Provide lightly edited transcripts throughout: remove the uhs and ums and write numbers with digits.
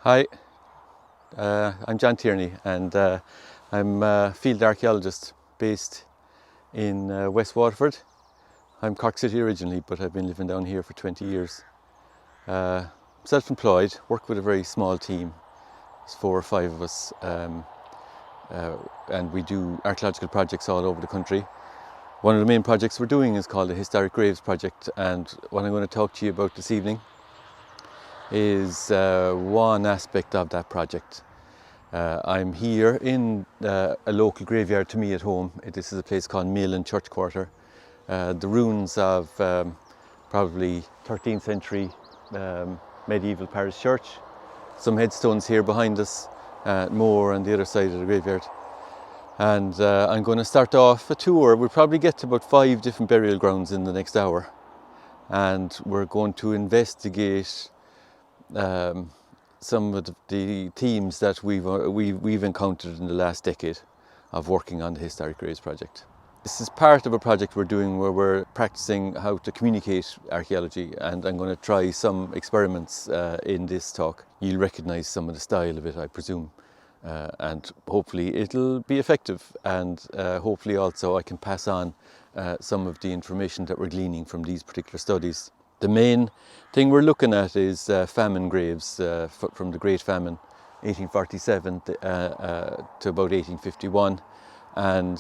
Hi, I'm John Tierney and I'm a field archaeologist based in West Waterford. I'm Cork City originally, but I've been living down here for 20 years. Self-employed, work with a very small team. There's 4 or 5 of us, and we do archaeological projects all over the country. One of the main projects we're doing is called the Historic Graves Project, and what I'm going to talk to you about this evening is one aspect of that project. I'm here in a local graveyard to me at home. This is a place called Mill Churchquarter. The ruins of probably 13th century medieval parish church. Some headstones here behind us, more on the other side of the graveyard. And I'm going to start off a tour. We'll probably get to about 5 different burial grounds in the next hour. And we're going to investigate some of the themes that we've encountered in the last decade of working on the Historic Graves Project. This is part of a project we're doing where we're practicing how to communicate archaeology, and I'm going to try some experiments in this talk. You'll recognise some of the style of it, I presume, and hopefully it'll be effective, and hopefully also I can pass on some of the information that we're gleaning from these particular studies. The main thing we're looking at is famine graves from the Great Famine, 1847 to about 1851, and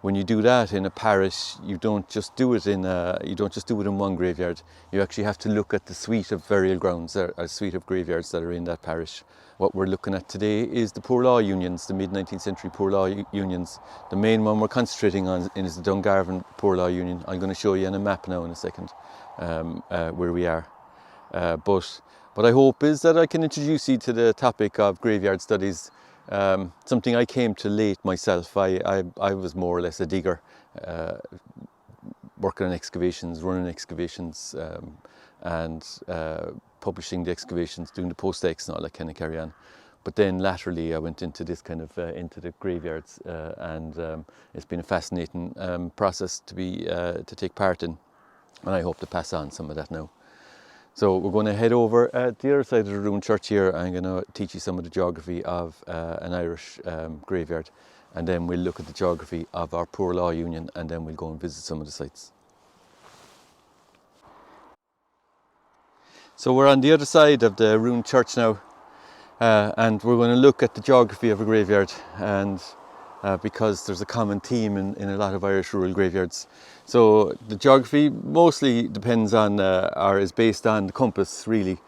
when you do that in a parish, you don't just do it in one graveyard. You actually have to look at the suite of burial grounds, a suite of graveyards that are in that parish. What we're looking at today is the Poor Law Unions, the mid-19th century Poor Law Unions. The main one we're concentrating on is the Dungarvan Poor Law Union. I'm going to show you on a map now in a second where we are. But what I hope is that I can introduce you to the topic of graveyard studies, something I came to late myself. I was more or less a digger, working on excavations, running excavations, and publishing the excavations, doing the post-ex and all that kind of carry on. But then laterally I went into this kind of into the graveyards, and it's been a fascinating process to take part in, and I hope to pass on some of that now. So we're going to head over at the other side of the ruined church here. I'm going to teach you some of the geography of an Irish graveyard, and then we'll look at the geography of our Poor Law Union, and then we'll go and visit some of the sites. So we're on the other side of the ruined church now, and we're going to look at the geography of a graveyard, and because there's a common theme in a lot of Irish rural graveyards. So the geography mostly depends on or is based on the compass, really.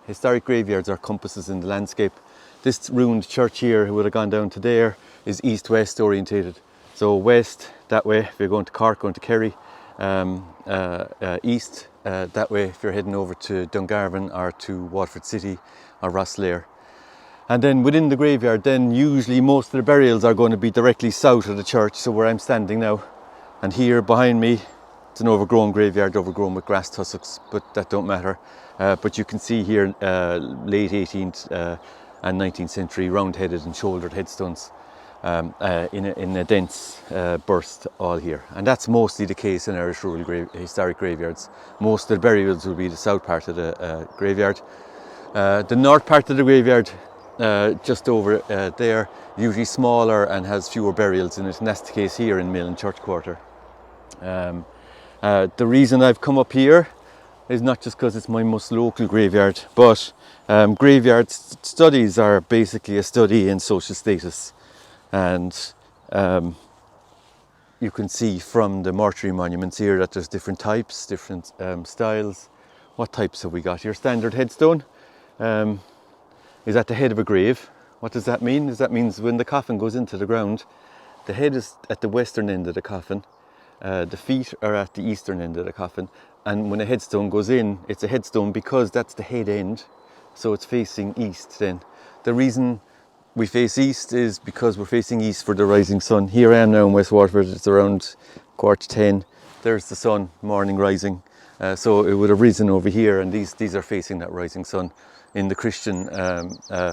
Historic graveyards are compasses in the landscape. This ruined church here, who would have gone down to there, is east-west orientated. So west, that way, if you're going to Cork, going to Kerry, east, that way if you're heading over to Dungarvan or to Waterford City or Rosslare. And then within the graveyard, then usually most of the burials are going to be directly south of the church, so where I'm standing now. And here behind me, it's an overgrown graveyard, overgrown with grass tussocks, but that don't matter. But you can see here late 18th and 19th century round-headed and shouldered headstones in a dense burst all here. And that's mostly the case in Irish rural historic graveyards. Most of the burials will be the south part of the graveyard. The north part of the graveyard, just over there, usually smaller and has fewer burials in it, and that's the case here in Mill Churchquarter. The reason I've come up here is not just because it's my most local graveyard, but graveyard studies are basically a study in social status, and you can see from the mortuary monuments here that there's different types, different styles. What types have we got? Your standard headstone is at the head of a grave. What does that mean? That means when the coffin goes into the ground, the head is at the western end of the coffin, the feet are at the eastern end of the coffin, and when a headstone goes in, it's a headstone because that's the head end, so it's facing east then. The reason we face east is because we're facing east for the rising sun. Here I am now in West Waterford, it's around 9:45. There's the sun, morning rising, so it would have risen over here, and these are facing that rising sun. In the Christian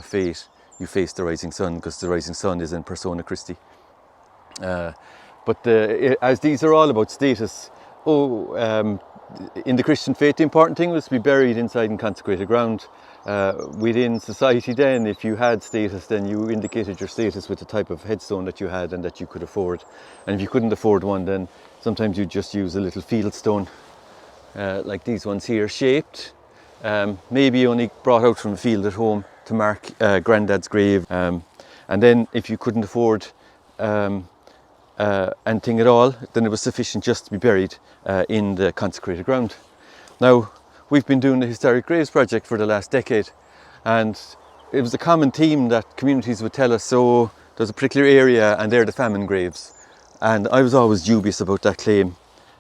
faith, you face the rising sun because the rising sun is in persona Christi. But as these are all about status, in the Christian faith, the important thing was to be buried inside in consecrated ground. Within society then, if you had status, then you indicated your status with the type of headstone that you had and that you could afford. And if you couldn't afford one, then sometimes you'd just use a little field stone, like these ones here, shaped. Maybe only brought out from the field at home to mark Grandad's grave. And then if you couldn't afford anything at all, then it was sufficient just to be buried in the consecrated ground. Now, we've been doing the Historic Graves project for the last decade, and it was a common theme that communities would tell us, so there's a particular area and they're the famine graves. And I was always dubious about that claim.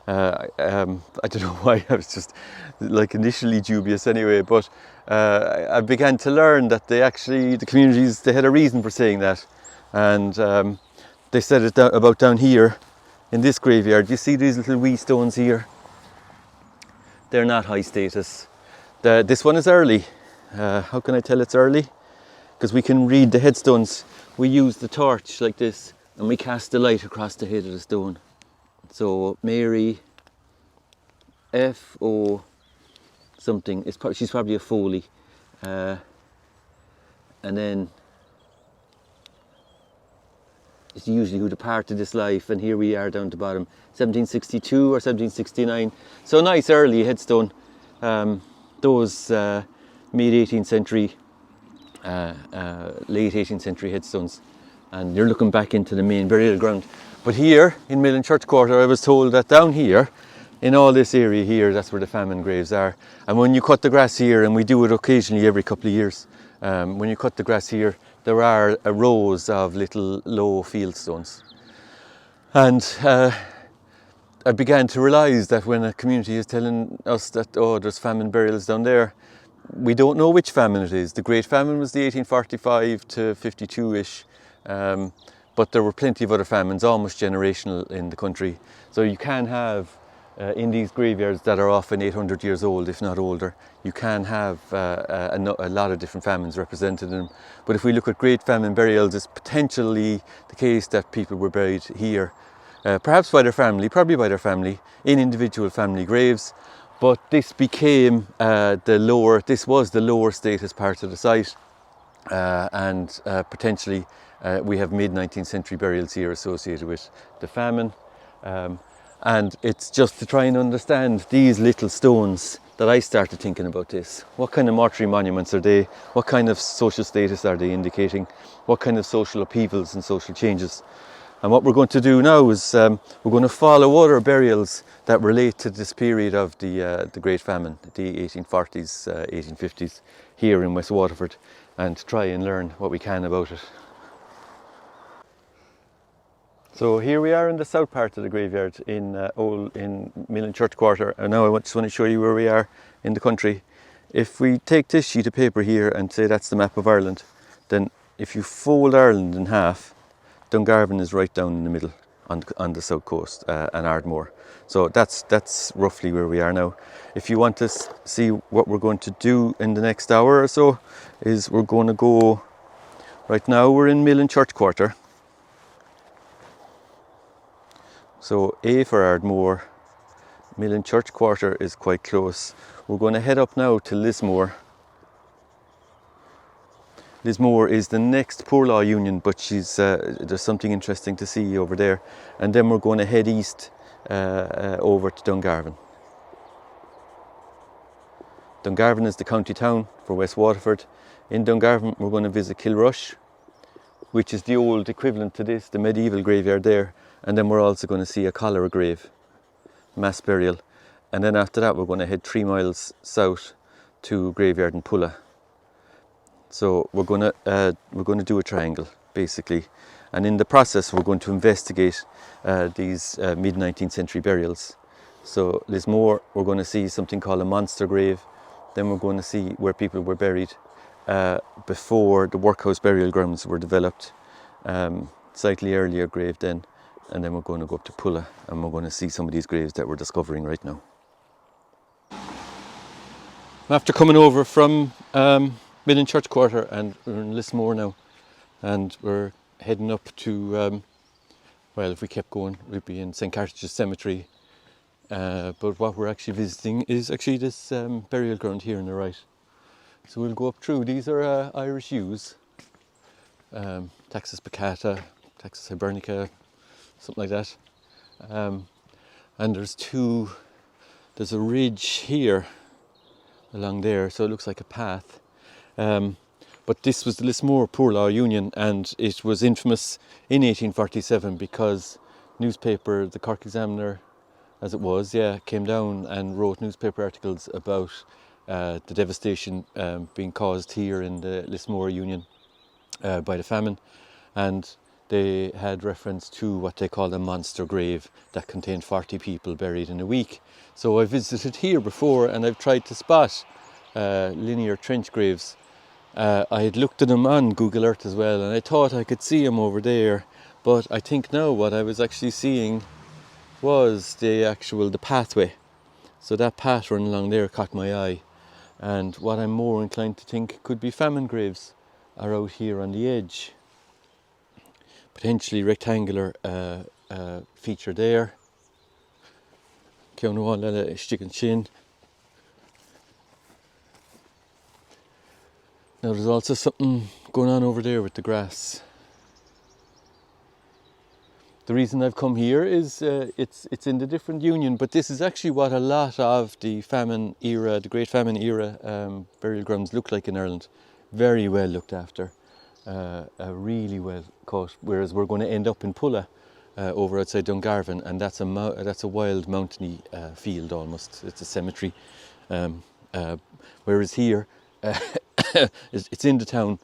I don't know why, I was just like initially dubious anyway, but I began to learn that the communities, they had a reason for saying that. And they said it about down here in this graveyard. You see these little wee stones here? They're not high status. This one is early. How can I tell it's early? Because we can read the headstones. We use the torch like this and we cast the light across the head of the stone. So Mary F.O. something, she's probably a Foley. And then it's usually who departed this life, and here we are down to bottom, 1762 or 1769. So a nice early headstone. Those mid 18th century, late 18th century headstones, and you're looking back into the main burial ground. But here in Mill Churchquarter, I was told that down here, in all this area here, that's where the famine graves are. And when you cut the grass here, and we do it occasionally every couple of years, when you cut the grass here, there are rows of little low field stones. And I began to realise that when a community is telling us that, oh, there's famine burials down there, we don't know which famine it is. The Great Famine was the 1845 to 52-ish, but there were plenty of other famines, almost generational in the country. So you can have, in these graveyards that are often 800 years old, if not older, you can have a lot of different famines represented in them. But if we look at Great Famine burials, it's potentially the case that people were buried here, perhaps by their family, probably by their family, in individual family graves. But this became this was the lower status part of the site, and potentially we have mid-19th century burials here associated with the famine. And it's just to try and understand these little stones that I started thinking about this. What kind of mortuary monuments are they? What kind of social status are they indicating? What kind of social upheavals and social changes? And what we're going to do now is we're going to follow other burials that relate to this period of the Great Famine, the 1840s, 1850s, here in West Waterford, and try and learn what we can about it. So here we are in the south part of the graveyard in Mill Churchquarter, and now I just want to show you where we are in the country. If we take this sheet of paper here and say that's the map of Ireland, then if you fold Ireland in half, Dungarvan is right down in the middle on the south coast, and Ardmore. So that's roughly where we are now. If you want to see what we're going to do in the next hour or so, is we're going to go, right now we're in Mill Churchquarter. So A for Ardmore, Mill Churchquarter is quite close. We're going to head up now to Lismore. Lismore is the next poor law union, but there's something interesting to see over there. And then we're going to head east over to Dungarvan. Dungarvan is the county town for West Waterford. In Dungarvan we're going to visit Kilrush, which is the old equivalent to this, the medieval graveyard there. And then we're also going to see a cholera grave, mass burial. And then after that we're going to head 3 miles south to a graveyard in Pulla. So we're going to do a triangle basically, and in the process we're going to investigate these mid-19th century burials. So Lismore, we're going to see something called a monster grave. Then we're going to see where people were buried before the workhouse burial grounds were developed, slightly earlier grave then. And then we're going to go up to Pulla and we're going to see some of these graves that we're discovering right now. After coming over from Mill Churchquarter, and we're in Lismore now, and we're heading up to, well, if we kept going we'd be in St. Carthage's Cemetery, but what we're actually visiting is actually this burial ground here on the right. So we'll go up through. These are Irish yews, Taxus baccata, Taxus hibernica, something like that. And there's a ridge here along there, so it looks like a path. But this was the Lismore Poor Law Union, and it was infamous in 1847 because newspaper, the Cork Examiner, as it was, came down and wrote newspaper articles about the devastation being caused here in the Lismore Union by the famine, and they had reference to what they called a monster grave that contained 40 people buried in a week. So I visited here before and I've tried to spot linear trench graves. I had looked at them on Google Earth as well, and I thought I could see them over there, but I think now what I was actually seeing was the pathway. So that path running along there caught my eye, and what I'm more inclined to think could be famine graves are out here on the edge. Potentially rectangular feature there. Now there's also something going on over there with the grass. The reason I've come here is it's in the different union, but this is actually what a lot of the famine era, the Great Famine era burial grounds look like in Ireland. Very well looked after, really well cut. Whereas we're going to end up in Pulla, over outside Dungarvan, and that's a wild mountainy field almost. It's a cemetery. Whereas here, it's in the town.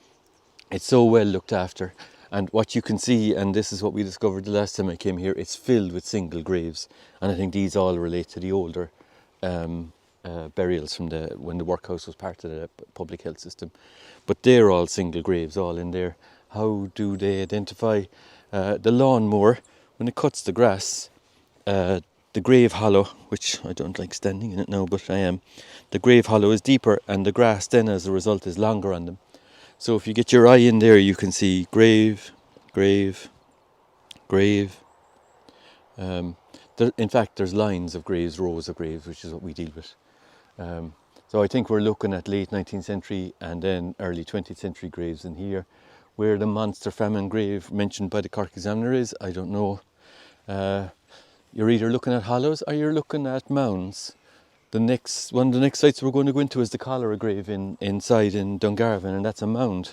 It's so well looked after. And what you can see, and this is what we discovered the last time I came here, it's filled with single graves. And I think these all relate to the older burials from when the workhouse was part of the public health system. But they're all single graves, all in there. How do they identify the lawnmower when it cuts the grass? The grave hollow, which I don't like standing in it now, but I am. The grave hollow is deeper, and the grass then, as a result, is longer on them. So if you get your eye in there, you can see grave, grave, grave. In fact, there's lines of graves, rows of graves, which is what we deal with. So I think we're looking at late 19th century and then early 20th century graves in here. Where the monster famine grave mentioned by the Cork Examiner is, I don't know. You're either looking at hollows or you're looking at mounds. One of the next sites we're going to go into is the Cholera grave inside in Dungarvan, and that's a mound.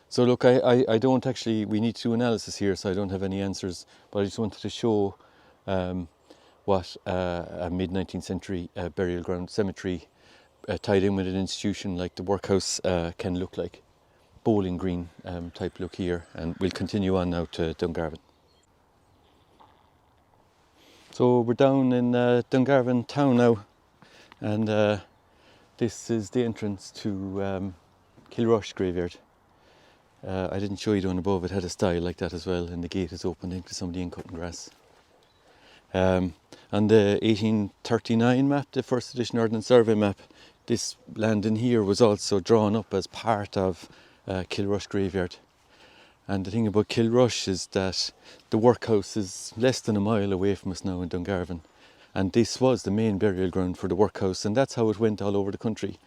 So look, I don't actually, we need to do analysis here, so I don't have any answers, but I just wanted to show what a mid-19th century burial ground cemetery tied in with an institution like the workhouse can look like. Bowling green type look here, and we'll continue on now to Dungarvan. So we're down in Dungarvan town now, and this is the entrance to Kilrush graveyard. I didn't show you down above, it had a style like that as well, and the gate is open into some of the in-cutting grass. On the 1839 map, the first edition Ordnance Survey map, this land in here was also drawn up as part of Kilrush graveyard. And the thing about Kilrush is that the workhouse is less than a mile away from us now in Dungarvan. And this was the main burial ground for the workhouse, and that's how it went all over the country.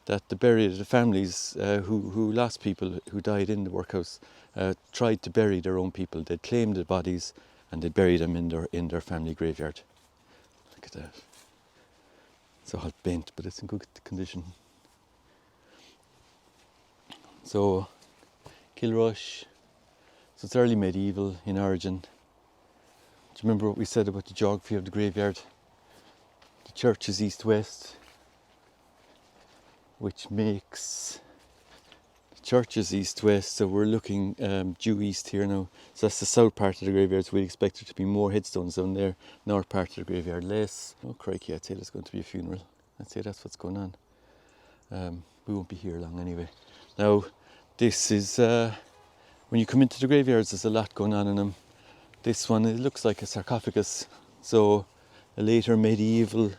That the families who lost people who died in the workhouse tried to bury their own people. They'd claim the bodies and they'd bury them in their family graveyard. Look at that. It's all bent, but it's in good condition. So, Kilrush. So it's early medieval in origin. Do you remember what we said about the geography of the graveyard? The church is east-west, which makes the church is east-west, so we're looking due east here now. So that's the south part of the graveyard, so we expect there to be more headstones down there. North part of the graveyard less. Oh crikey, I'd say there's going to be a funeral. I'd say that's what's going on. We won't be here long anyway. Now, this is... when you come into the graveyards, there's a lot going on in them. This one, it looks like a sarcophagus. So, a later medieval...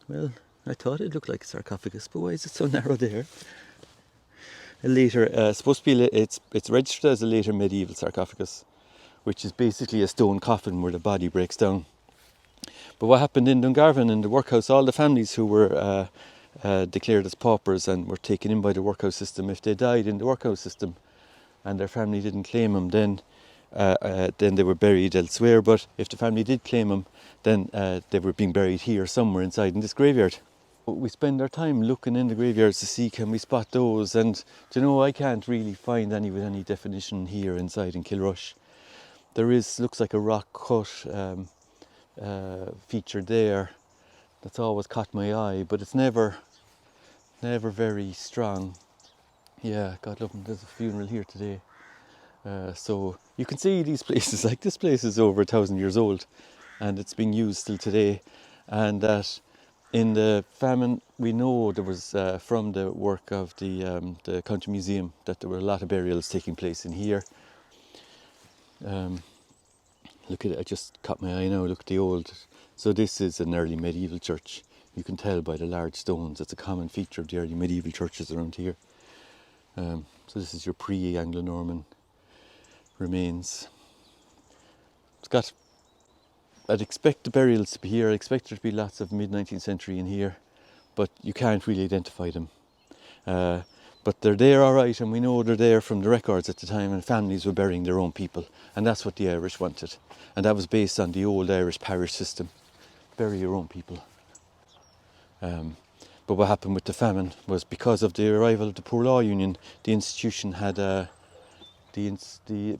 Well, I thought it looked like a sarcophagus, but why is it so narrow there? A later, supposed to be, it's registered as a later medieval sarcophagus, which is basically a stone coffin where the body breaks down. But what happened in Dungarvan, in the workhouse, all the families who were declared as paupers and were taken in by the workhouse system, if they died in the workhouse system and their family didn't claim them, then they were buried elsewhere. But if the family did claim them, then they were being buried here somewhere inside in this graveyard. We spend our time looking in the graveyards to see can we spot those, and I can't really find any with any definition here inside in Kilrush. There looks like a rock cut feature there that's always caught my eye, but it's never very strong. Yeah, God love them, there's a funeral here today. So you can see these places, like this place is over 1,000 years old and it's being used still today. And that in the famine, we know there was from the work of the County Museum that there were a lot of burials taking place in here. Look at it, I just caught my eye now, look at the old. So this is an early medieval church. You can tell by the large stones, it's a common feature of the early medieval churches around here. So this is your pre-Anglo-Norman remains. I'd expect the burials to be here. I'd expect there to be lots of mid-19th century in here, but you can't really identify them. But they're there all right, and we know they're there from the records at the time, and families were burying their own people, and that's what the Irish wanted. And that was based on the old Irish parish system, bury your own people. But what happened with the famine was because of the arrival of the Poor Law Union, the institution had the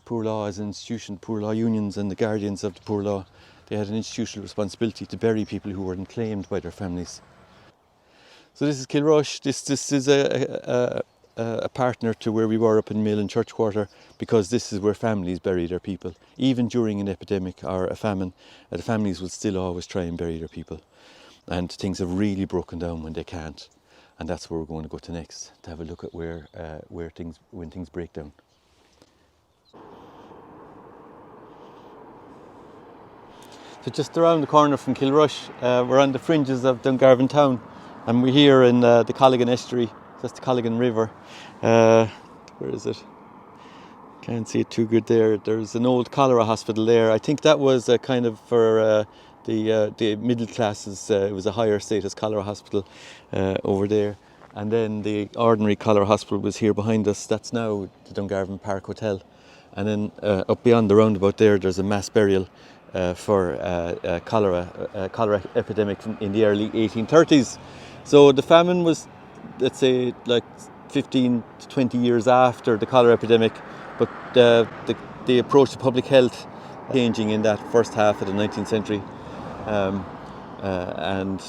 Poor Law as an institution, Poor Law Unions and the guardians of the Poor Law, they had an institutional responsibility to bury people who weren't claimed by their families. So this is Kilrush. This is a partner to where we were up in Mill Churchquarter, because this is where families bury their people. Even during an epidemic or a famine, the families will still always try and bury their people. And things have really broken down when they can't. And that's where we're going to go to next, to have a look at when things break down. So just around the corner from Kilrush, we're on the fringes of Dungarvan town, and we're here in the Colligan estuary. That's the Colligan River. Where is it? Can't see it too good there. There's an old cholera hospital there. I think that was kind of for the middle classes. It was a higher status cholera hospital over there. And then the ordinary cholera hospital was here behind us. That's now the Dungarvan Park Hotel. And then up beyond the roundabout there's a mass burial for cholera epidemic in the early 1830s. So the famine was, let's say, like 15 to 20 years after the cholera epidemic, but the approach to public health changing in that first half of the 19th century. And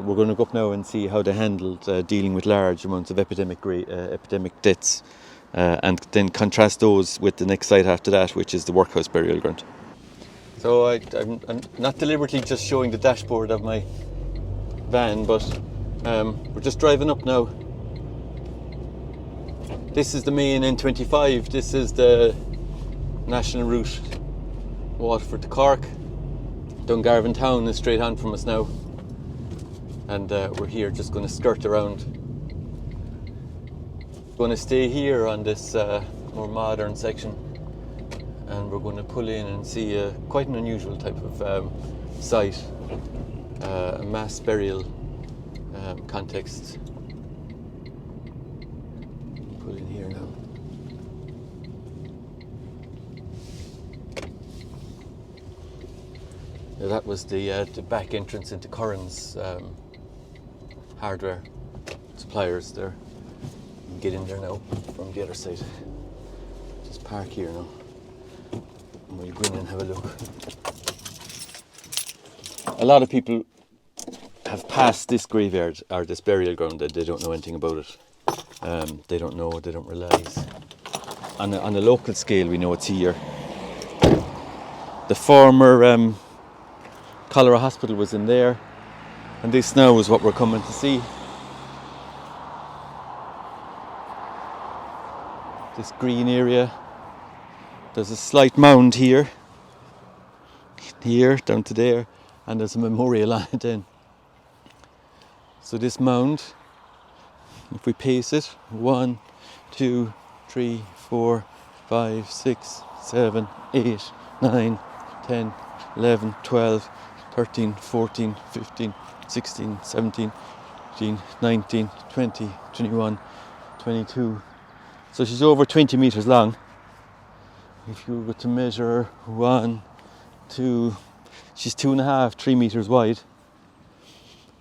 we're going to go up now and see how they handled dealing with large amounts of epidemic deaths, and then contrast those with the next site after that, which is the workhouse burial ground. So I'm not deliberately just showing the dashboard of my van, but we're just driving up now. This is the main N25. This is the national route, Waterford to Cork. Dungarvan town is straight on from us now, and we're here just going to skirt around. Going to stay here on this more modern section, and we're going to pull in and see quite an unusual type of site, a mass burial context. Pull in here now. Now that was the back entrance into Curran's hardware suppliers there. You can get in there now from the other side. Just park here now. And we'll go in and have a look. A lot of people have passed this graveyard or this burial ground and they don't know anything about it. They don't know, they don't realise. On a local scale, we know it's here. The former Cholera Hospital was in there, and this now is what we're coming to see. This green area. There's a slight mound here, down to there, and there's a memorial on it then. So this mound, if we pace it, 1, 2, 3, 4, 5, 6, 7, 8, 9, 10, 11, 12, 13, 14, 15, 16, 17, 18, 19, 20, 21, 22. So she's over 20 metres long. If you were to measure 1, 2, she's 2.5, 3 metres wide.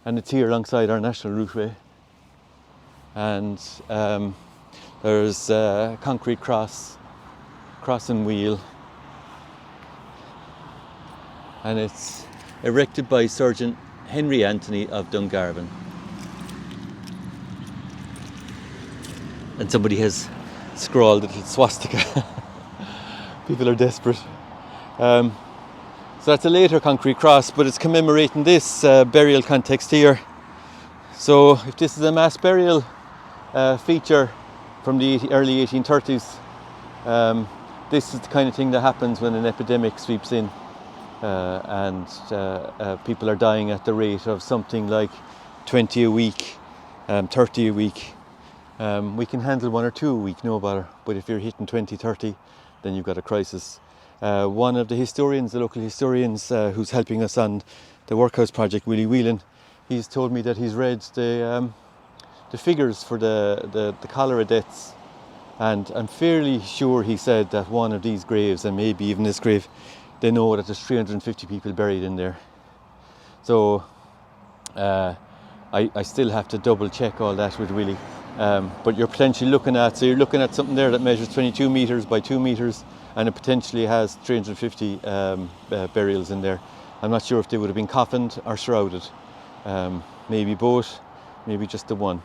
And it's here alongside our national routeway. And there's a concrete crossing wheel. And it's erected by Surgeon Henry Anthony of Dungarvan. And somebody has scrawled a little swastika. People are desperate. So that's a later concrete cross, but it's commemorating this burial context here. So if this is a mass burial feature from the early 1830s, this is the kind of thing that happens when an epidemic sweeps in. And people are dying at the rate of something like 20 a week, 30 a week. We can handle 1 or 2 a week, no bother. But if you're hitting 20, 30, then you've got a crisis. One of the historians, the local historians, who's helping us on the workhouse project, Willie Whelan, he's told me that he's read the figures for the cholera deaths, and I'm fairly sure he said that one of these graves, and maybe even this grave, they know that there's 350 people buried in there. So I still have to double check all that with Willie. But you're potentially looking at something there that measures 22 metres by 2 metres, and it potentially has 350 burials in there. I'm not sure if they would have been coffined or shrouded. Maybe both, maybe just the one.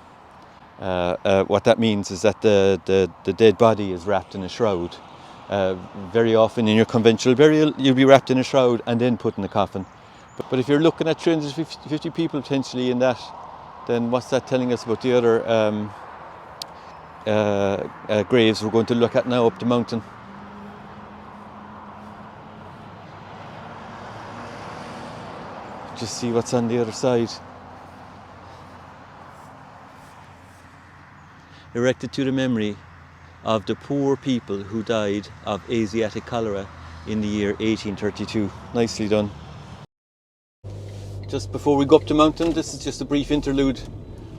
What that means is that the dead body is wrapped in a shroud. Very often in your conventional burial, you'll be wrapped in a shroud and then put in a coffin. But if you're looking at 350 people potentially in that, then what's that telling us about the other graves we're going to look at now up the mountain? Just see what's on the other side. Erected to the memory of the poor people who died of Asiatic cholera in the year 1832. Nicely done. Just before we go up the mountain, this is just a brief interlude.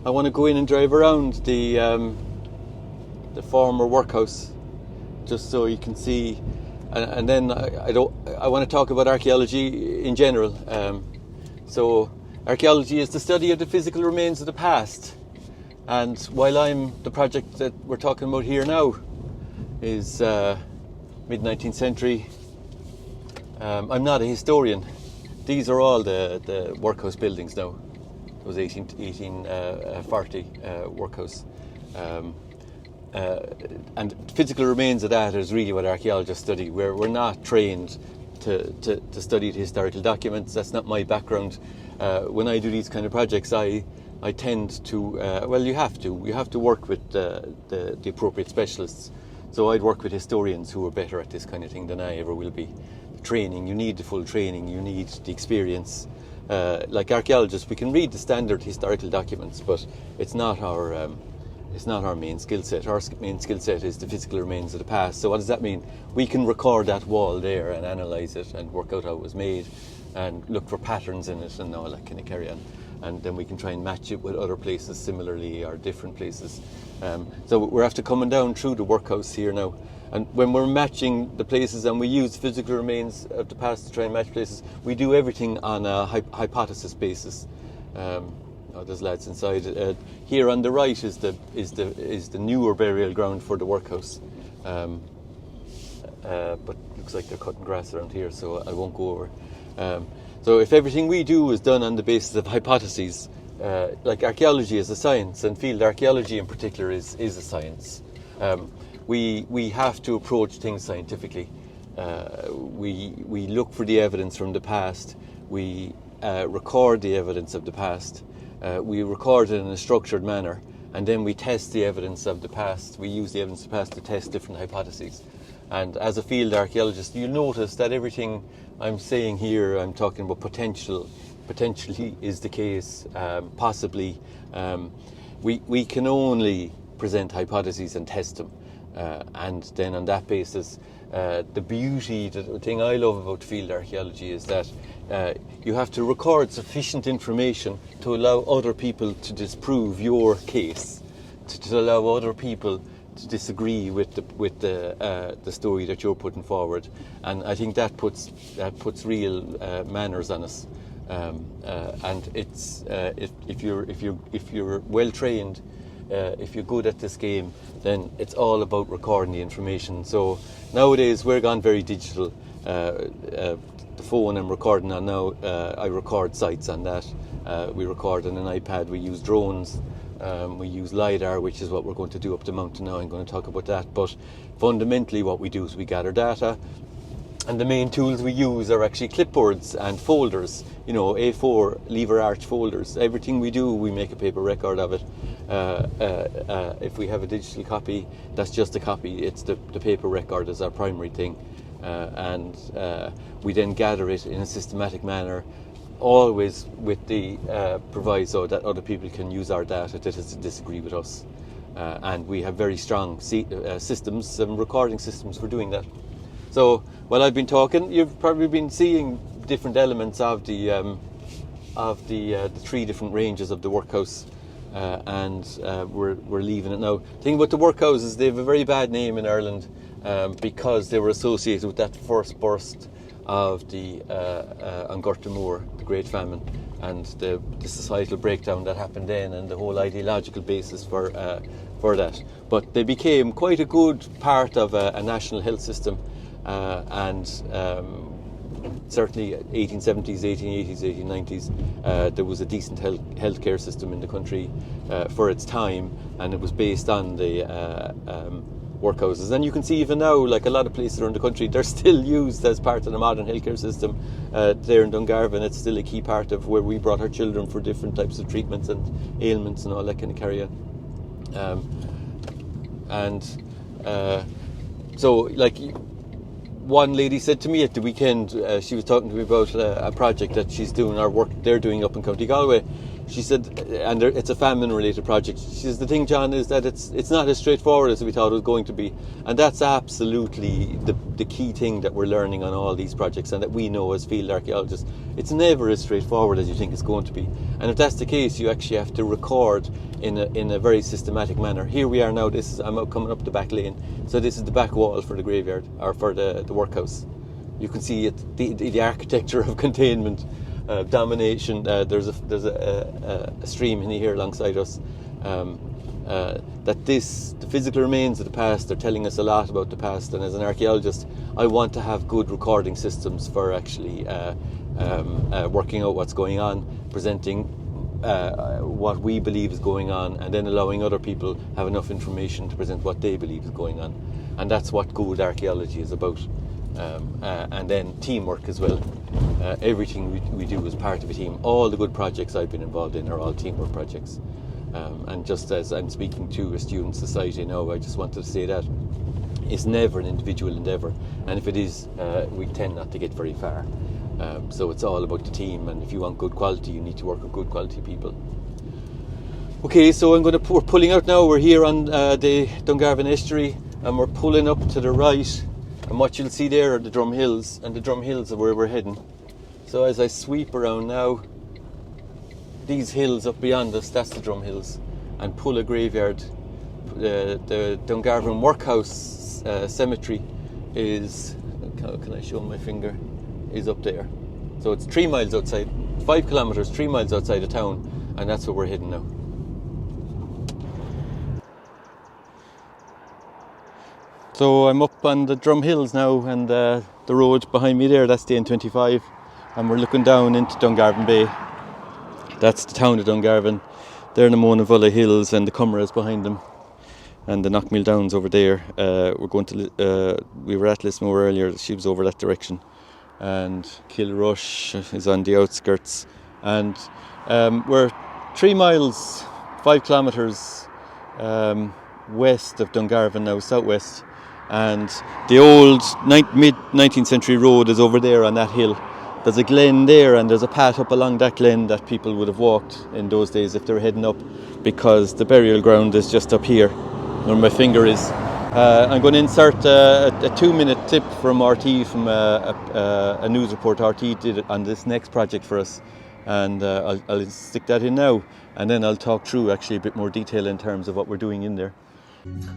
I want to go in and drive around the former workhouse, just so you can see, and then I want to talk about archaeology in general. So archaeology is the study of the physical remains of the past. And while the project that we're talking about here now is mid-19th century, I'm not a historian. These are all the workhouse buildings now. It was 1840 workhouse. And physical remains of that is really what archaeologists study. We're not trained to study the historical documents. That's not my background. When I do these kind of projects, I tend to, you have to work with the appropriate specialists. So I'd work with historians who are better at this kind of thing than I ever will be. Training, you need the full training, you need the experience. Like archaeologists, we can read the standard historical documents, but it's not our main skill set. Our main skill set is the physical remains of the past. So what does that mean? We can record that wall there and analyse it and work out how it was made and look for patterns in it and all that kind of carry on. And then we can try and match it with other places similarly or different places. So we're after coming down through the workhouse here now. And when we're matching the places and we use physical remains of the past to try and match places, we do everything on a hypothesis basis. There's lads inside. Here on the right is the newer burial ground for the workhouse. But looks like they're cutting grass around here, so I won't go over. So if everything we do is done on the basis of hypotheses, like archaeology is a science, and field archaeology in particular is a science. We have to approach things scientifically. We look for the evidence from the past. We record the evidence of the past. We record it in a structured manner, and then we test the evidence of the past. We use the evidence of the past to test different hypotheses. And as a field archaeologist, you'll notice that everything I'm saying here, I'm talking about potentially is the case, possibly. We can only present hypotheses and test them. And then on that basis, the beauty, the thing I love about field archaeology is that you have to record sufficient information to allow other people to disprove your case, to allow other people to disagree with the story that you're putting forward, and I think that puts real manners on us. And it's if you're well trained, if you're good at this game, then it's all about recording the information. So nowadays we're gone very digital. The phone I'm recording on now, I record sites on that. We record on an iPad. We use drones. We use LIDAR, which is what we're going to do up the mountain now. I'm going to talk about that. But fundamentally what we do is we gather data, and the main tools we use are actually clipboards and folders, A4 lever arch folders. Everything we do, we make a paper record of it. If we have a digital copy, that's just a copy. It's the paper record is our primary thing. And we then gather it in a systematic manner, always with the proviso that other people can use our data to disagree with us. And we have very strong systems, recording systems for doing that. So while I've been talking, you've probably been seeing different elements of the 3 different ranges of the workhouse, and we're leaving it now. The thing about the workhouses, they have a very bad name in Ireland because they were associated with that first burst of the on Gort the Great Famine, and the societal breakdown that happened then, and the whole ideological basis for that. But they became quite a good part of a national health system. And certainly 1870s, 1880s, 1890s, there was a decent healthcare system in the country for its time, and it was based on the workhouses. And you can see even now, like a lot of places around the country, they're still used as part of the modern healthcare system. There in Dungarvan, it's still a key part of where we brought our children for different types of treatments and ailments and all that kind of carry on. So, like, one lady said to me at the weekend, she was talking to me about a project that she's doing, or work they're doing up in County Galway. She said, and it's a famine-related project. She says, the thing, John, is that it's not as straightforward as we thought it was going to be. And that's absolutely the key thing that we're learning on all these projects, and that we know as field archaeologists. It's never as straightforward as you think it's going to be. And if that's the case, you actually have to record in a very systematic manner. Here we are now, I'm coming up the back lane. So this is the back wall for the graveyard, or for the workhouse. You can see it, the architecture of containment, domination. There's a stream in here alongside us. That the physical remains of the past, they're telling us a lot about the past. And as an archaeologist, I want to have good recording systems for actually working out what's going on, presenting what we believe is going on, and then allowing other people have enough information to present what they believe is going on. And that's what good archaeology is about. And then teamwork as well. Everything we do is part of a team. All the good projects I've been involved in are all teamwork projects. And just as I'm speaking to a student society now, I just wanted to say that it's never an individual endeavour, and if it is, we tend not to get very far. So it's all about the team, and if you want good quality, you need to work with good quality people. Okay, so we're pulling out now. We're here on the Dungarvan estuary, and we're pulling up to the right, and what you'll see there are the Drum Hills, and the Drum Hills are where we're heading. So as I sweep around now, these hills up beyond us, that's the Drum Hills, and Pulla graveyard, the Dungarvan Workhouse cemetery is, how can I show my finger, is up there. So it's 3 miles outside, 5 kilometres, 3 miles outside of town, and that's where we're heading now. So I'm up on the Drum Hills now, and the road behind me there, that's the N25, and we're looking down into Dungarvan Bay. That's the town of Dungarvan. There in the Monavulla Hills, and the Cumra's behind them, and the Knockmill Downs over there. We were at Lismore earlier, she was over that direction, and Kilrush is on the outskirts, and we're 3 miles, 5 kilometres west of Dungarvan now, southwest, and the old mid-19th century road is over there on that hill. There's a glen there, and there's a path up along that glen that people would have walked in those days if they were heading up, because the burial ground is just up here where my finger is. I'm going to insert a 2-minute tip from RT, from a news report RT did on this next project for us, and I'll stick that in now, and then I'll talk through actually a bit more detail in terms of what we're doing in there.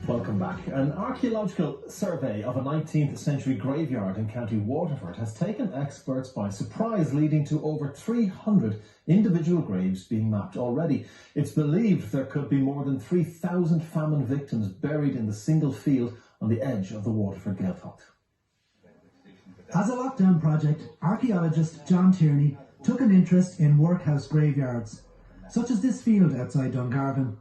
Welcome back. An archaeological survey of a 19th century graveyard in County Waterford has taken experts by surprise, leading to over 300 individual graves being mapped already. It's believed there could be more than 3,000 famine victims buried in the single field on the edge of the Waterford Gaeltacht. As a lockdown project, archaeologist John Tierney took an interest in workhouse graveyards, such as this field outside Dungarvan.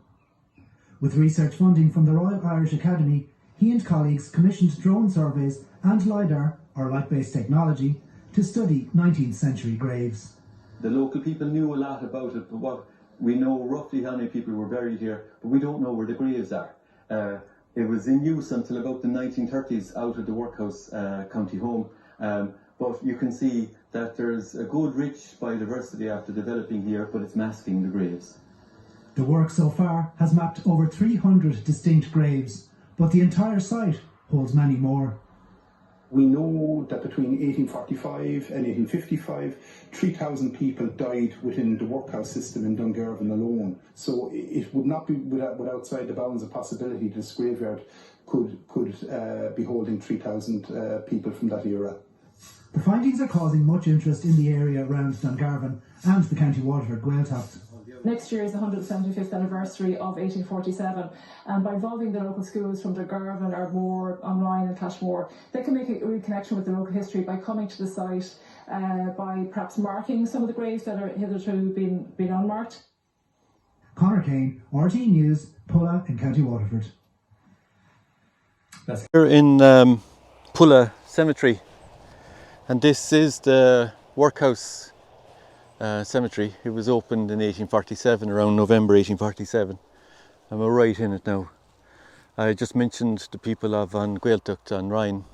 With research funding from the Royal Irish Academy, he and colleagues commissioned drone surveys and LIDAR, or light-based technology, to study 19th century graves. The local people knew a lot about it, but we know roughly how many people were buried here, but we don't know where the graves are. It was in use until about the 1930s out of the workhouse county home, but you can see that there's a good rich biodiversity after developing here, but it's masking the graves. The work so far has mapped over 300 distinct graves, but the entire site holds many more. We know that between 1845 and 1855, 3,000 people died within the workhouse system in Dungarvan alone. So it would not be outside the bounds of possibility this graveyard could be holding 3,000 people from that era. The findings are causing much interest in the area around Dungarvan and the County Waterford Gaeltacht. Next year is the 175th anniversary of 1847, and by involving the local schools from Dungarvan, Ardmore, Online and Cashmore, they can make a reconnection with the local history by coming to the site, by perhaps marking some of the graves that are hitherto been unmarked. Conor Kane, RT News, Pulla in County Waterford. We're in Pulla Cemetery, and this is the workhouse cemetery. It was opened in 1847, around November 1847, and we're right in it now. I just mentioned the people of An Gaeltacht on Rhine,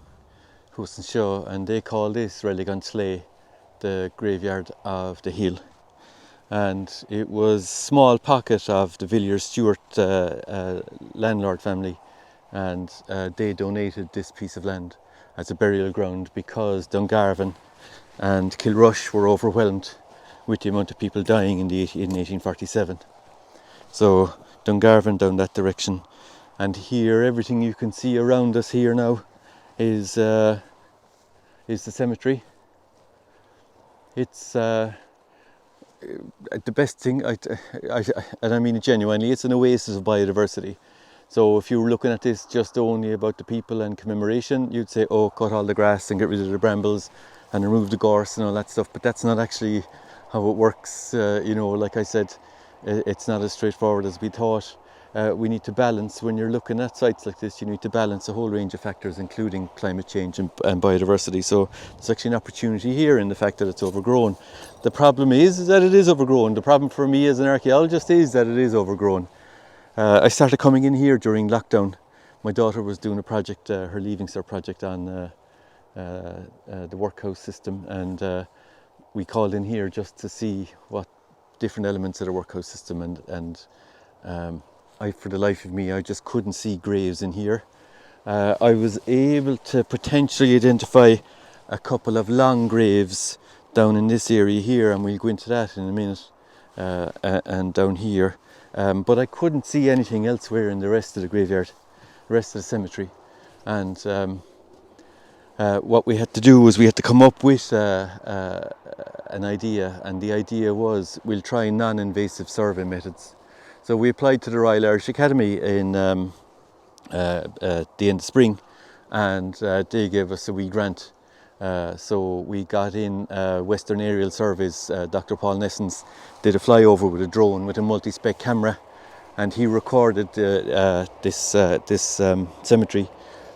Hús Shaw, and they call this Reilig tSlé, the graveyard of the hill. And it was a small pocket of the Villiers Stewart landlord family, and they donated this piece of land as a burial ground because Dungarvan and Kilrush were overwhelmed with the amount of people dying in 1847. So Dungarvan down that direction, and here everything you can see around us here now is the cemetery. It's the best thing, and I mean it genuinely, it's an oasis of biodiversity. So if you were looking at this just only about the people and commemoration, you'd say, oh, cut all the grass and get rid of the brambles and remove the gorse and all that stuff, but that's not actually how it works. Like I said, it's not as straightforward as we thought. We need to balance, when you're looking at sites like this, you need to balance a whole range of factors, including climate change and biodiversity. So there's actually an opportunity here in the fact that it's overgrown. The problem is that it is overgrown. The problem for me as an archaeologist is that it is overgrown. I started coming in here during lockdown. My daughter was doing a project, her Leaving Cert project on the workhouse system, and we called in here just to see what different elements of the workhouse system, and for the life of me, I just couldn't see graves in here. I was able to potentially identify a couple of long graves down in this area here, and we'll go into that in a minute, and down here. But I couldn't see anything elsewhere in the rest of the graveyard, the rest of the cemetery. And what we had to do was we had to come up with an idea, and the idea was we'll try non-invasive survey methods. So we applied to the Royal Irish Academy in the end of spring, and they gave us a wee grant. So we got in Western Aerial Surveys. Dr. Paul Nessens did a flyover with a drone with a multi-spec camera, and he recorded this cemetery.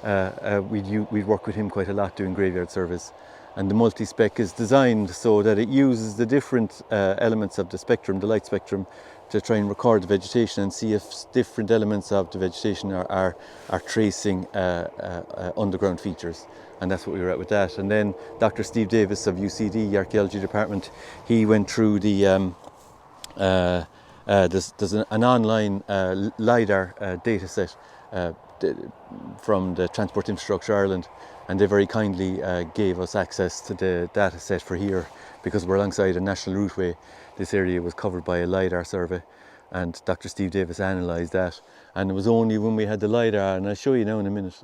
We'd work with him quite a lot doing graveyard surveys, and the multi-spec is designed so that it uses the different elements of the spectrum, the light spectrum, to try and record the vegetation and see if different elements of the vegetation are tracing underground features. And that's what we were at with that. And then Dr. Steve Davis of UCD Archaeology Department, he went through the there's an online LIDAR data set. from the Transport Infrastructure Ireland, and they very kindly gave us access to the data set for here, because we're alongside a national routeway. This area was covered by a LIDAR survey, and Dr. Steve Davis analysed that, and it was only when we had the LIDAR, and I'll show you now in a minute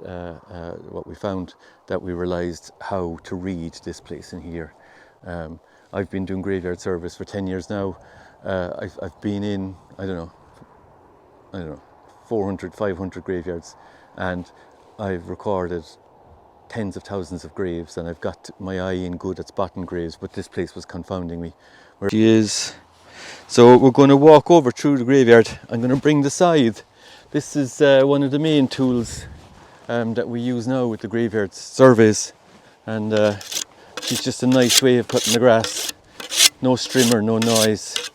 what we found, that we realised how to read this place in here. I've been doing graveyard service for 10 years now. I've been in, I don't know, 400, 500 graveyards, and I've recorded tens of thousands of graves, and I've got my eye in good at spotting graves, but this place was confounding me. Where she is. So we're going to walk over through the graveyard. I'm going to bring the scythe. This is one of the main tools that we use now with the graveyard surveys, and it's just a nice way of cutting the grass. No strimmer, no noise.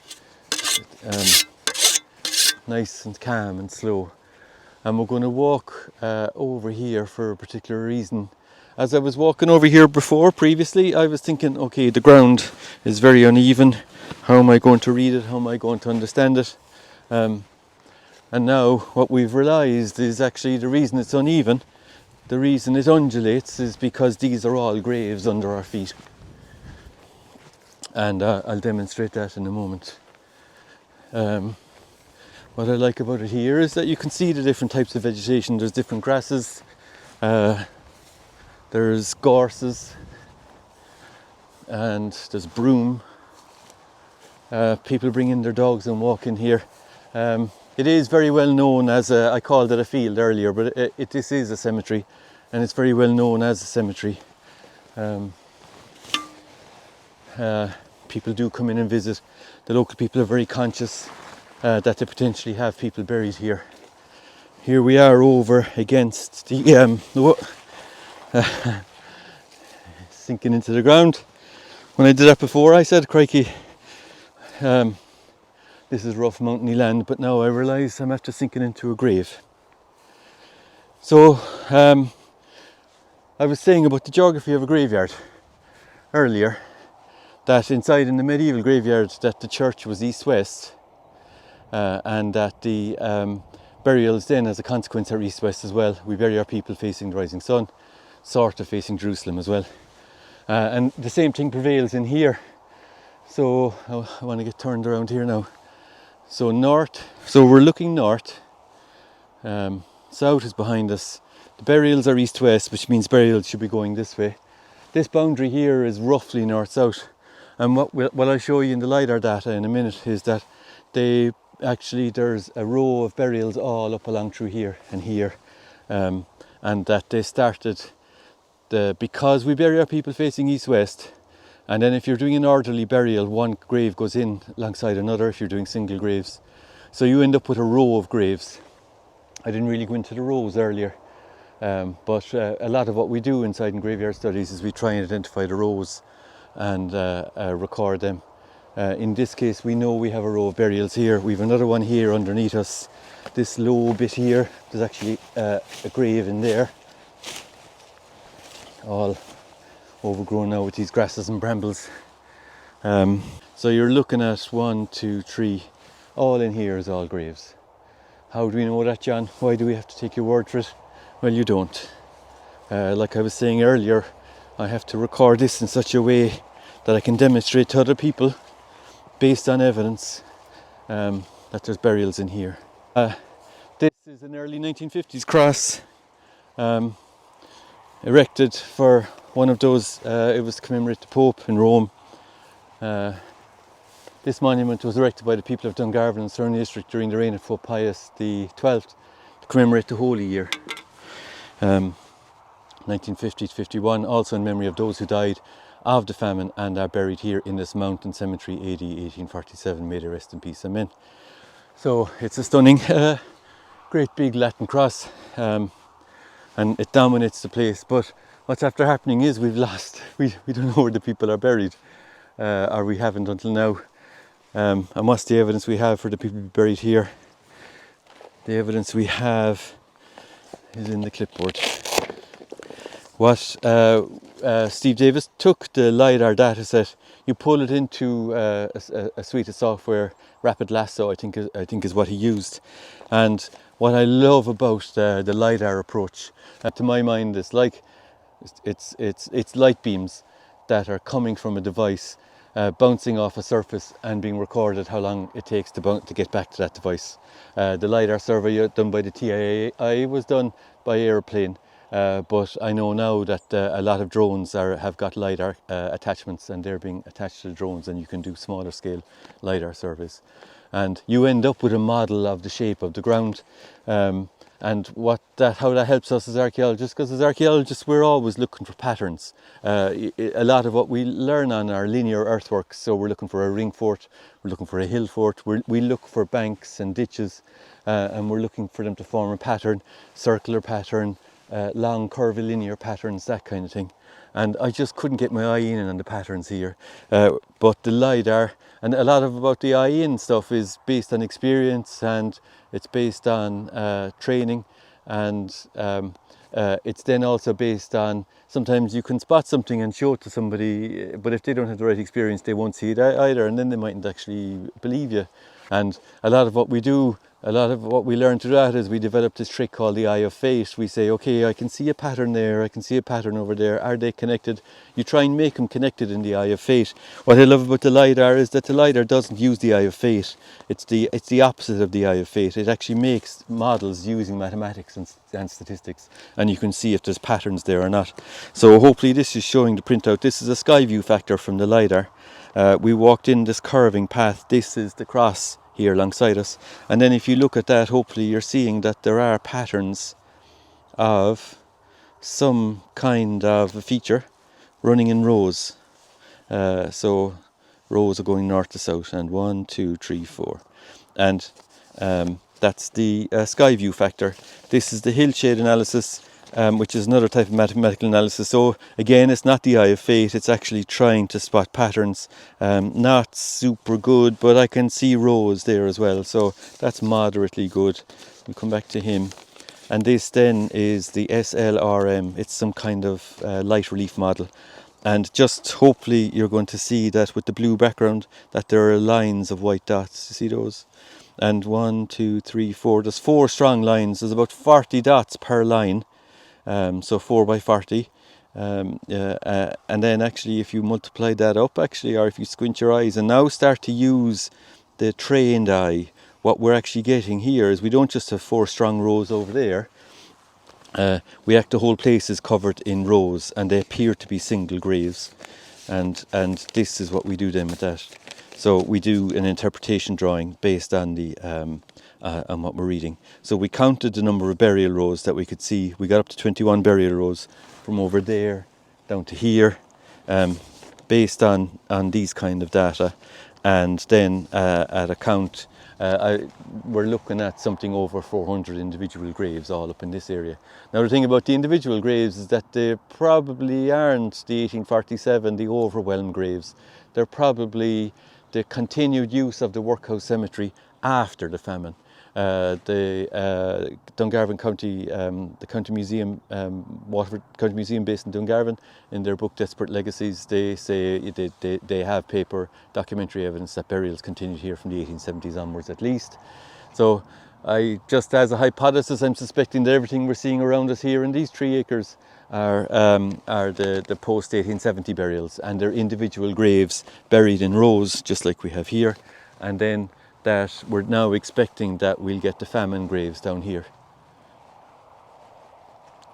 Nice and calm and slow. And we're going to walk over here for a particular reason. As I was walking over here previously, I was thinking, okay, the ground is very uneven. How am I going to read it? How am I going to understand it? And now what we've realised is actually the reason it's uneven, the reason it undulates, is because these are all graves under our feet. And I'll demonstrate that in a moment. What I like about it here is that you can see the different types of vegetation. There's different grasses, there's gorses, and there's broom. People bring in their dogs and walk in here. It is very well known as I called it a field earlier, but this is a cemetery, and it's very well known as a cemetery. People do come in and visit. The local people are very conscious that they potentially have people buried here. Here we are over against the sinking into the ground. When I did that before, I said, crikey, this is rough mountainy land, but now I realise I'm after sinking into a grave. So I was saying about the geography of a graveyard earlier, that inside in the medieval graveyard that the church was east-west, and that the burials then as a consequence are east-west as well. We bury our people facing the rising sun, sort of facing Jerusalem as well. And the same thing prevails in here. So I want to get turned around here now. So north, so we're looking north, south is behind us. The burials are east-west, which means burials should be going this way. This boundary here is roughly north-south. And what I'll show you in the LIDAR data in a minute is that there's a row of burials all up along through here and here, and that they started because we bury our people facing east-west, and then if you're doing an orderly burial, one grave goes in alongside another if you're doing single graves, so you end up with a row of graves. I didn't really go into the rows earlier, but a lot of what we do inside in graveyard studies is we try and identify the rows and record them. In this case, we know we have a row of burials here. We have another one here underneath us. This low bit here, there's actually a grave in there, all overgrown now with these grasses and brambles. So you're looking at 1, 2, 3, all in here is all graves. How do we know that, John? Why do we have to take your word for it? Well, you don't. Like I was saying earlier, I have to record this in such a way that I can demonstrate to other people, based on evidence, that there's burials in here. This is an early 1950s cross, erected for one of those, it was to commemorate the Pope in Rome. This monument was erected by the people of Dungarvan and surrounding district during the reign of Pope Pius XII to commemorate the Holy Year, 1950 to 51, also in memory of those who died of the famine and are buried here in this mountain cemetery AD 1847. May they rest in peace, amen. So it's a stunning great big Latin cross, and it dominates the place, but what's after happening is we don't know where the people are buried, or we haven't until now. And what's the evidence we have for the people buried here? The evidence we have is in the clipboard. What Steve Davis took the LIDAR data set, you pull it into a suite of software, Rapid Lasso I think is what he used, and what I love about the LIDAR approach, to my mind, it's like it's light beams that are coming from a device, bouncing off a surface and being recorded how long it takes to get back to that device. The LIDAR survey done by the TIA was done by aeroplane, but I know now that a lot of drones have got LIDAR attachments, and they're being attached to the drones, and you can do smaller scale LIDAR surveys. And you end up with a model of the shape of the ground. And how that helps us as archaeologists, because as archaeologists we're always looking for patterns. A lot of what we learn on are linear earthworks, so we're looking for a ring fort, we're looking for a hill fort, we look for banks and ditches, and we're looking for them to form a pattern, circular pattern, long curvilinear patterns, that kind of thing. And I just couldn't get my eye in on the patterns here. But the LIDAR, and a lot of about the eye in stuff is based on experience, and it's based on training, and it's then also based on, sometimes you can spot something and show it to somebody, but if they don't have the right experience they won't see it either, and then they mightn't actually believe you. And a lot of what we do, a lot of what we learn through that is we develop this trick called the eye of fate. We say, okay, I can see a pattern there, I can see a pattern over there, are they connected? You try and make them connected in the eye of fate. What I love about the LIDAR is that the LIDAR doesn't use the eye of fate. It's the opposite of the eye of fate. It actually makes models using mathematics and statistics, and you can see if there's patterns there or not. So hopefully this is showing the printout. This is a sky view factor from the LIDAR. We walked in this curving path. This is the cross here alongside us, and then if you look at that, hopefully you're seeing that there are patterns of some kind of a feature running in rows. So rows are going north to south, and 1, 2, 3, 4, and that's the sky view factor. This is the hillshade analysis, which is another type of mathematical analysis. So again, it's not the eye of fate, it's actually trying to spot patterns. Not super good, but I can see rows there as well, so that's moderately good. We'll come back to him. And this then is the SLRM. It's some kind of light relief model. And just hopefully you're going to see that with the blue background that there are lines of white dots. You see those? And 1, 2, 3, 4. There's 4 strong lines. There's about 40 dots per line. So 4 by 40. And then actually if you multiply that up, actually, or if you squint your eyes and now start to use the trained eye, what we're actually getting here is we don't just have 4 strong rows over there. The whole place is covered in rows, and they appear to be single graves, and this is what we do then with that. So we do an interpretation drawing based on the on what we're reading. So we counted the number of burial rows that we could see. We got up to 21 burial rows from over there down to here, based on these kind of data, and then at a count. We're looking at something over 400 individual graves all up in this area. Now the thing about the individual graves is that they probably aren't the 1847, the overwhelmed graves. They're probably the continued use of the workhouse cemetery after the famine. The Dungarvan County, the County Museum, Waterford County Museum based in Dungarvan, in their book Desperate Legacies, they say they have paper documentary evidence that burials continued here from the 1870s onwards at least. So I, just as a hypothesis, I'm suspecting that everything we're seeing around us here in these 3 acres are the post-1870 burials, and they're individual graves buried in rows just like we have here, and then that we're now expecting that we'll get the famine graves down here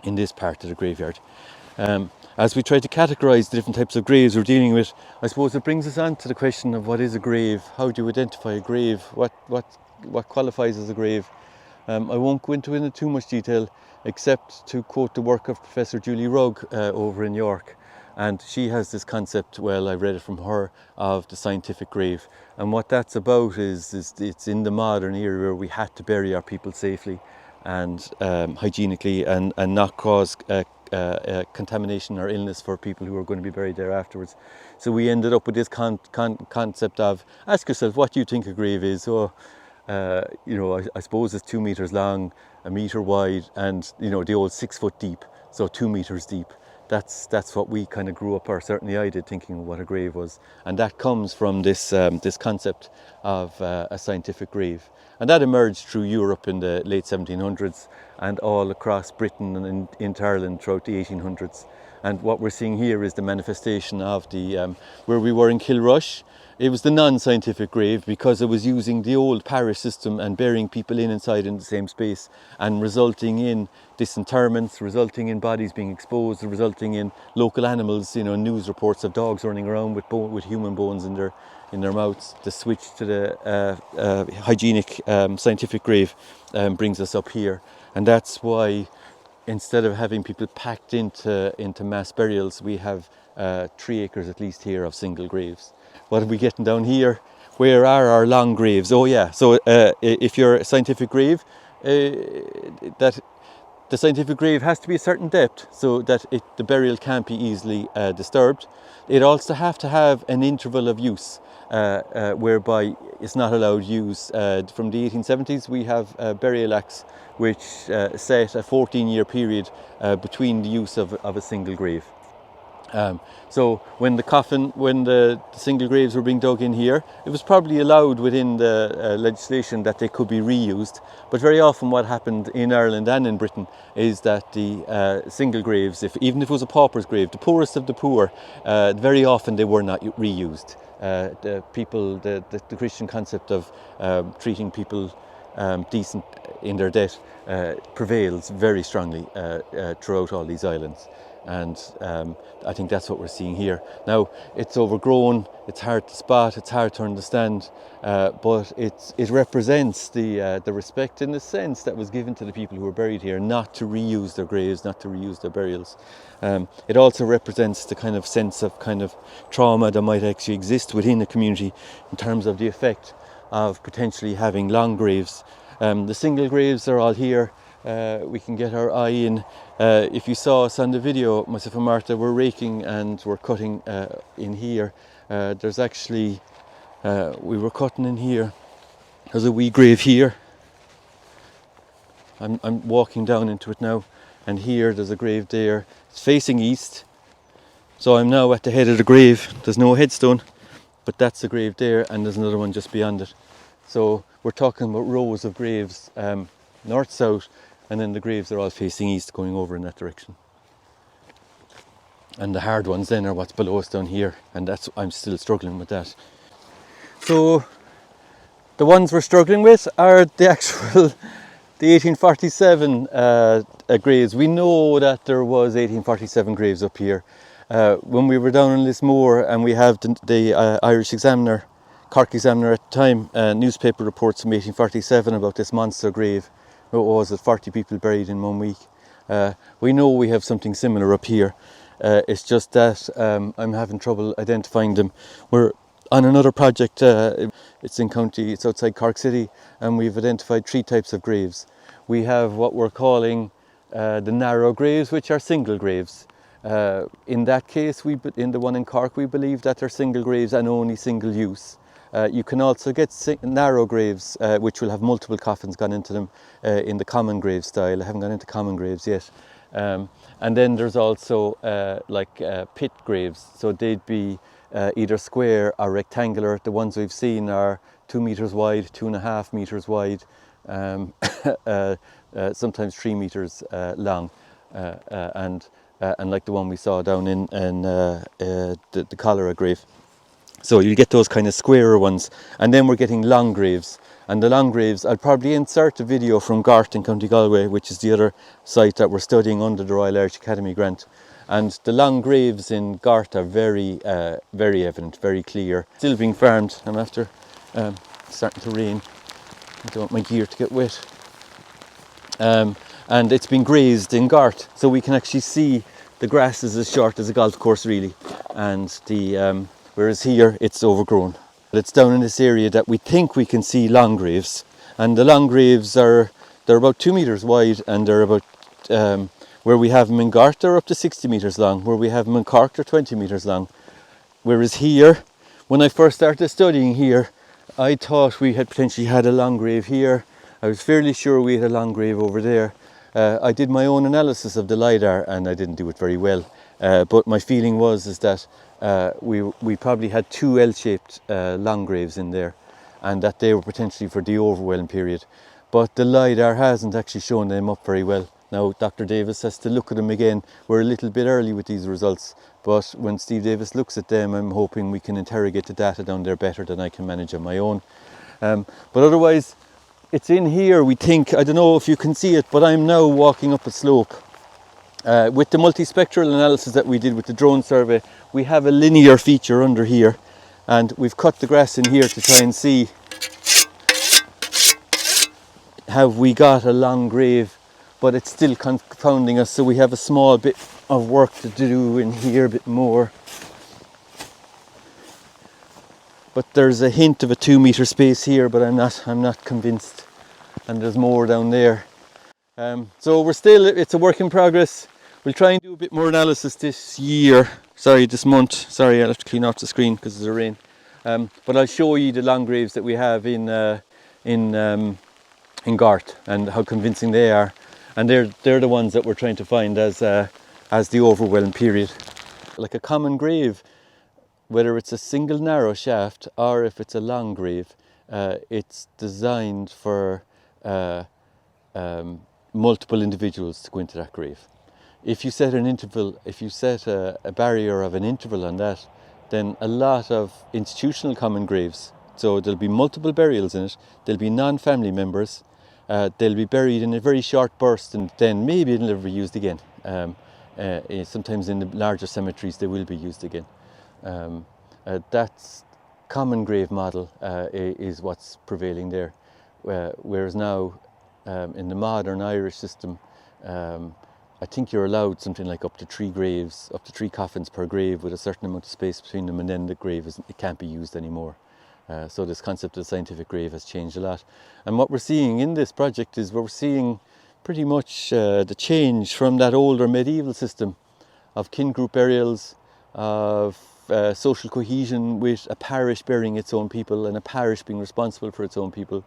in this part of the graveyard. As we try to categorise the different types of graves we're dealing with, I suppose it brings us on to the question of what is a grave, how do you identify a grave, what qualifies as a grave. I won't go into too much detail except to quote the work of Professor Julie Rugg over in York. And she has this concept, well, I read it from her, of the scientific grave. And what that's about is it's in the modern era where we had to bury our people safely and hygienically, and not cause contamination or illness for people who are going to be buried there afterwards. So we ended up with this concept of, ask yourself what you think a grave is. I suppose it's 2 meters long, 1 meter wide, and the old 6 foot deep, so 2 meters deep. that's what we kind of grew up, or certainly I did, thinking what a grave was. And that comes from this this concept of a scientific grave. And that emerged through Europe in the late 1700s and all across Britain and into Ireland throughout the 1800s. And what we're seeing here is the manifestation of the, where we were in Kilrush. It was the non-scientific grave because it was using the old parish system and burying people inside in the same space, and resulting in disinterments, resulting in bodies being exposed, resulting in local animals, you know, news reports of dogs running around with human bones in their mouths. The switch to the hygienic scientific grave brings us up here, and that's why instead of having people packed into mass burials, we have 3 acres at least here of single graves. What are we getting down here? Where are our long graves? Oh yeah, so if you're a scientific grave, that the scientific grave has to be a certain depth so that the burial can't be easily disturbed. It also have to have an interval of use whereby it's not allowed use. From the 1870s we have burial acts which set a 14-year period between the use of a single grave. So when the single graves were being dug in here, it was probably allowed within the legislation that they could be reused. But very often what happened in Ireland and in Britain is that the single graves, even if it was a pauper's grave, the poorest of the poor, very often they were not reused. The Christian concept of treating people decent in their death prevails very strongly throughout all these islands. And I think that's what we're seeing here. Now, it's overgrown, it's hard to spot, it's hard to understand, but it represents the respect in the sense that was given to the people who were buried here, not to reuse their graves, not to reuse their burials. It also represents the kind of sense of kind of trauma that might actually exist within a community in terms of the effect of potentially having long graves. The single graves are all here. We can get our eye in. If you saw us on the video, myself and Martha were raking and we're cutting in here. There's actually, we were cutting in here. There's a wee grave here. I'm walking down into it now, and here there's a grave there. It's facing east, so I'm now at the head of the grave. There's no headstone, but that's the grave there, and there's another one just beyond it. So we're talking about rows of graves, north, south, and then the graves are all facing east, going over in that direction. And the hard ones then are what's below us down here, and I'm still struggling with that. So the ones we're struggling with are the 1847 graves. We know that there was 1847 graves up here. When we were down in Lismore, and we have the Irish Examiner, Cork Examiner at the time, newspaper reports from 1847 about this monster grave. What was it, 40 people buried in 1 week. We know we have something similar up here. It's just that I'm having trouble identifying them. We're on another project, it's outside Cork City, and we've identified 3 types of graves. We have what we're calling the narrow graves, which are single graves. In that case, in the one in Cork, we believe that they're single graves and only single use. You can also get narrow graves which will have multiple coffins gone into them in the common grave style. I haven't gone into common graves yet. And then there's also pit graves, so they'd be either square or rectangular. The ones we've seen are 2 meters wide, 2.5 meters wide, sometimes 3 meters long, and like the one we saw down in the Cholera grave. So you get those kind of squarer ones, and then we're getting long graves. And the long graves, I'll probably insert a video from Gort in County Galway, which is the other site that we're studying under the Royal Irish Academy grant. And the long graves in Gort are very evident, very clear. Still being farmed. I'm after starting to rain. I don't want my gear to get wet. And it's been grazed in Gort, so we can actually see the grass is as short as a golf course really, and whereas here it's overgrown. It's down in this area that we think we can see long graves, and the long graves they're about 2 meters wide, and they're about where we have them in Gort they're up to 60 meters long, where we have them in Cork they're 20 meters long. Whereas here, when I first started studying here, I thought we had potentially had a long grave here. I was fairly sure we had a long grave over there. I did my own analysis of the LIDAR, and I didn't do it very well. But my feeling is that we probably had 2 L-shaped long graves in there, and that they were potentially for the overwhelm period. But the LIDAR hasn't actually shown them up very well. Now Dr. Davis has to look at them again. We're a little bit early with these results, but when Steve Davis looks at them, I'm hoping we can interrogate the data down there better than I can manage on my own. But otherwise, it's in here, we think. I don't know if you can see it, but I'm now walking up a slope. With the multispectral analysis that we did with the drone survey, we have a linear feature under here, and we've cut the grass in here to try and see, have we got a long grave, but it's still confounding us, so we have a small bit of work to do in here, a bit more. But there's a hint of a 2 meter space here, but I'm not convinced, and there's more down there. So it's a work in progress. We'll try and do a bit more analysis this month. Sorry, I'll have to clean off the screen because there's a rain. But I'll show you the long graves that we have in Gort and how convincing they are. And they're the ones that we're trying to find as the overwhelm period. Like a common grave, whether it's a single narrow shaft or if it's a long grave, it's designed for multiple individuals to go into that grave. If you set a barrier of an interval on that, then a lot of institutional common graves, so there'll be multiple burials in it, there'll be non-family members, they'll be buried in a very short burst, and then maybe it'll never be used again. Sometimes in the larger cemeteries they will be used again. That's common grave model is what's prevailing there, whereas now in the modern Irish system, I think you're allowed something like up to 3 coffins per grave with a certain amount of space between them, and then the grave it can't be used anymore. So this concept of the scientific grave has changed a lot. And what we're seeing in this project is we're seeing pretty much the change from that older medieval system of kin group burials, of social cohesion with a parish burying its own people and a parish being responsible for its own people.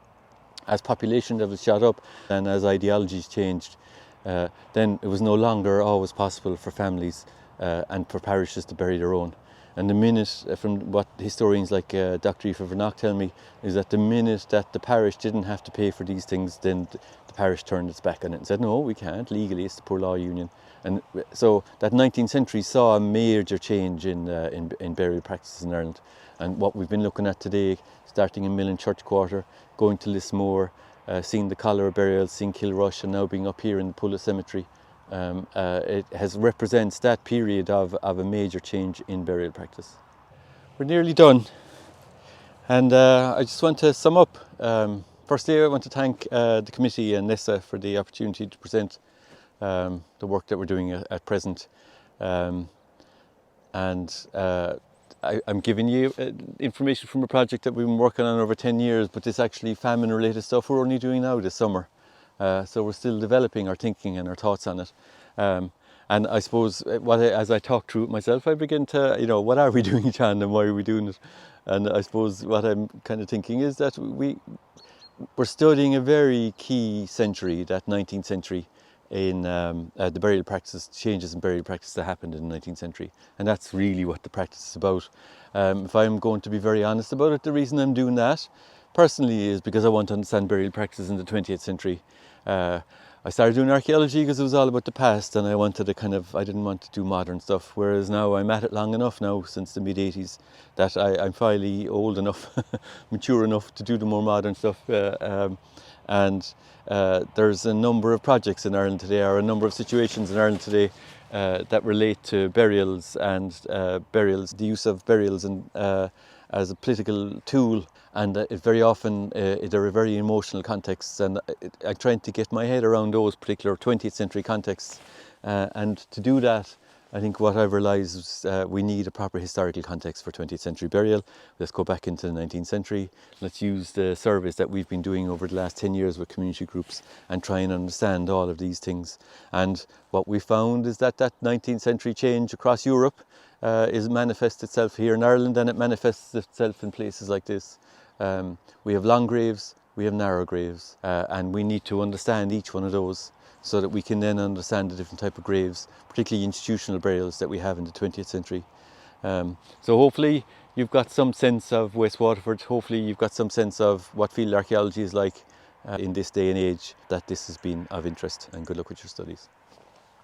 As population levels shot up and as ideologies changed, then it was no longer always possible for families and for parishes to bury their own. And the minute, from what historians like Dr. Julie Rugg tell me, is that the minute that the parish didn't have to pay for these things, then the parish turned its back on it and said, no, we can't, legally, it's the poor law union. And so that 19th century saw a major change in burial practices in Ireland. And what we've been looking at today, starting in Mill Churchquarter, going to Lismore, seeing the Cholera burials, seeing Kilrush, and now being up here in the Pulla cemetery, it represents that period of a major change in burial practice. We're nearly done, and I just want to sum up. Firstly, I want to thank the committee and tSlé for the opportunity to present the work that we're doing at present. I'm giving you information from a project that we've been working on over 10 years, but it's actually famine related stuff we're only doing now this summer. So we're still developing our thinking and our thoughts on it. And I suppose as I talk through it myself, I begin to, what are we doing, John, and why are we doing it? And I suppose what I'm kind of thinking is that we're studying a very key century, that 19th century, in the burial practices, changes in burial practice that happened in the 19th century. And that's really what the practice is about. If I'm going to be very honest about it, the reason I'm doing that personally is because I want to understand burial practices in the 20th century. I started doing archaeology because it was all about the past, and I didn't want to do modern stuff, whereas now I'm at it long enough now, since the mid-80s, that I'm finally old enough, mature enough to do the more modern stuff. There's a number of projects in Ireland today, or a number of situations in Ireland today that relate to burials and the use of burials and as a political tool, and very often they're a very emotional contexts, and I'm trying to get my head around those particular 20th century contexts, and to do that, I think what I've realised is we need a proper historical context for 20th century burial. Let's go back into the 19th century. Let's use the surveys that we've been doing over the last 10 years with community groups and try and understand all of these things. And what we found is that 19th century change across Europe manifests itself here in Ireland, and it manifests itself in places like this. We have long graves, we have narrow graves, and we need to understand each one of those so that we can then understand the different type of graves, particularly institutional burials that we have in the 20th century. So hopefully you've got some sense of West Waterford, hopefully you've got some sense of what field archaeology is like in this day and age, that this has been of interest, and good luck with your studies.